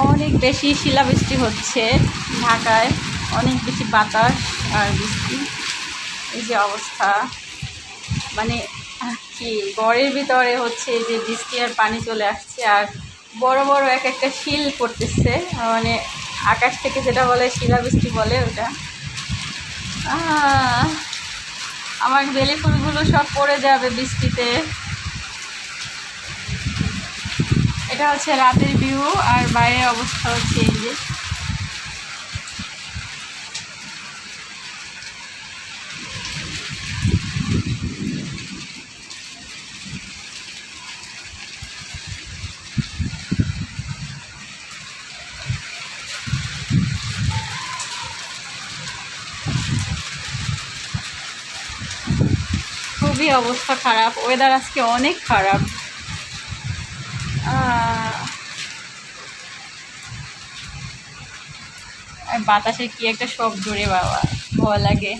অনেক বেশি শিলাবৃষ্টি হচ্ছে ঢাকায়, অনেক বেশি বাতাস আর বৃষ্টি। এই যে অবস্থা, মানে কি ঘরের ভিতরে হচ্ছে যে বৃষ্টি আর পানি চলে আসছে, আর বড় বড় এক একটা শিল পড়তেছে, মানে আকাশ থেকে যেটা বলে শিলাবৃষ্টি বলে ওটা। আমার বেলি ফুলগুলো সব পড়ে যাবে বৃষ্টিতে। এটা হচ্ছে রাতের ভিউ, আর বাইরের অবস্থা হচ্ছে এই যে। খুবই অবস্থা খারাপ, ওয়েদার আজকে অনেক খারাপ। আর বাতাসে কি একটা শব্দ রে বাবা, ভয় লাগে।